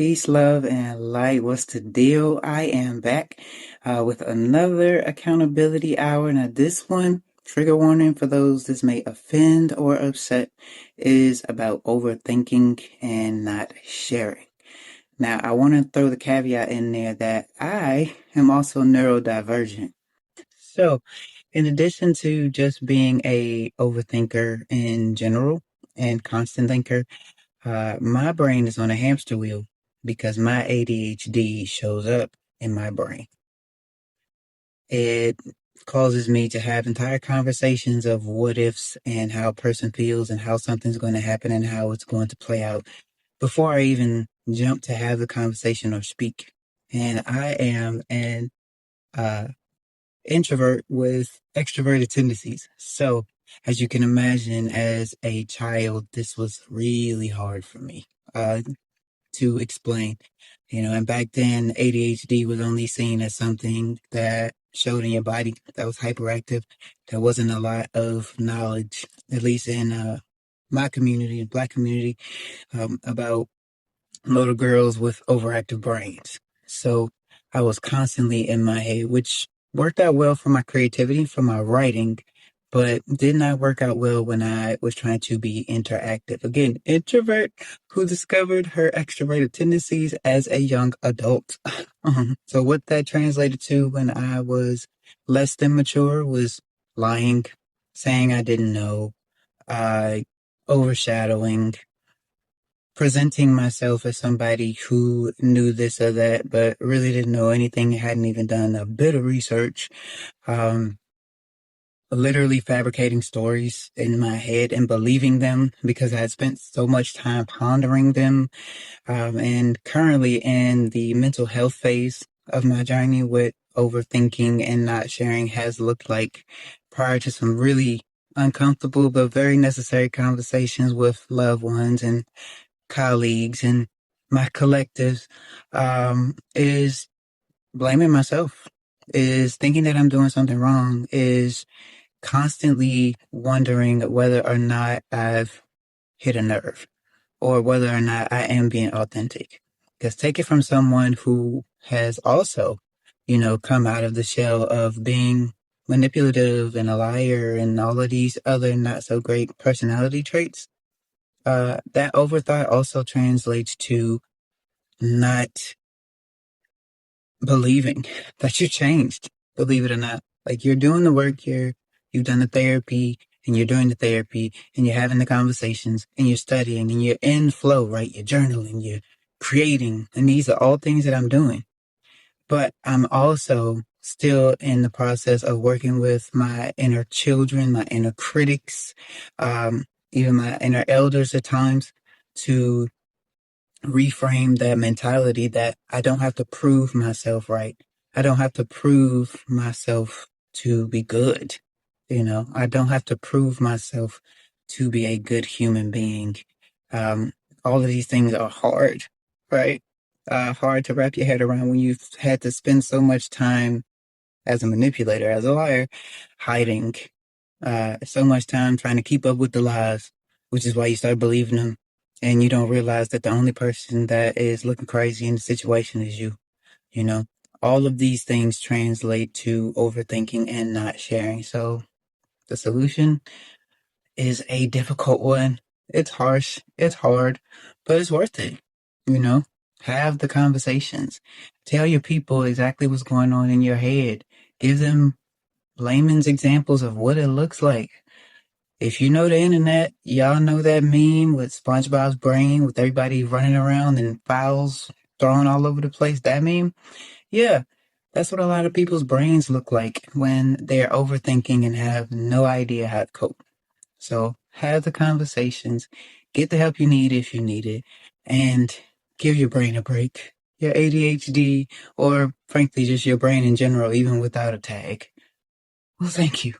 Peace, love, and light. What's the deal? I am back with another accountability hour. Now, this one, trigger warning for those this may offend or upset, is about overthinking and not sharing. Now, I want to throw the caveat in there that I am also neurodivergent. So, in addition to just being a overthinker in general and constant thinker, my brain is on a hamster wheel because my ADHD shows up in my brain. It causes me to have entire conversations of what ifs and how a person feels and how something's going to happen and how it's going to play out before I even jump to have the conversation or speak. And I am an uh, introvert with extroverted tendencies. So, as you can imagine, as a child, this was really hard for me. To explain. And back then, ADHD was only seen as something that showed in your body that was hyperactive. There wasn't a lot of knowledge, at least in my community, the Black community, about little girls with overactive brains. So I was constantly in my head, which worked out well for my creativity, for my writing, but did not work out well when I was trying to be interactive. Again, introvert who discovered her extroverted tendencies as a young adult. So what that translated to when I was less than mature was lying, saying I didn't know, uh, overshadowing, presenting myself as somebody who knew this or that, but really didn't know anything, hadn't even done a bit of research. Um, Literally fabricating stories in my head and believing them because I had spent so much time pondering them. And currently in the mental health phase of my journey with overthinking and not sharing has looked like prior to some really uncomfortable but very necessary conversations with loved ones and colleagues and my collectives, is blaming myself, is thinking that I'm doing something wrong, is constantly wondering whether or not I've hit a nerve or whether or not I am being authentic. Because take it from someone who has also, come out of the shell of being manipulative and a liar and all of these other not so great personality traits. That overthought also translates to not believing that you changed, believe it or not. Like you're doing the work here, you've done the therapy, and you're doing the therapy, and you're having the conversations, and you're studying, and you're in flow, right? You're journaling, you're creating, and these are all things that I'm doing. But I'm also still in the process of working with my inner children, my inner critics, even my inner elders at times to reframe that mentality that I don't have to prove myself right. I don't have to prove myself to be good. I don't have to prove myself to be a good human being. Um, all of these things are hard, right? Hard to wrap your head around when you've had to spend so much time as a manipulator, as a liar, hiding, so much time trying to keep up with the lies, which is why you start believing them. And you don't realize that the only person that is looking crazy in the situation is you. You know, all of these things translate to overthinking and not sharing. So the solution is a difficult one. It's harsh. It's hard, but it's worth it. You know, have the conversations. Tell your people exactly what's going on in your head. Give them layman's examples of what it looks like. If you know the internet, y'all know that meme with SpongeBob's brain with everybody running around and files thrown all over the place. That meme? Yeah, that's what a lot of people's brains look like when they're overthinking and have no idea how to cope. So have the conversations, get the help you need if you need it, and give your brain a break. Your ADHD, or frankly, just your brain in general, even without a tag. Well, thank you.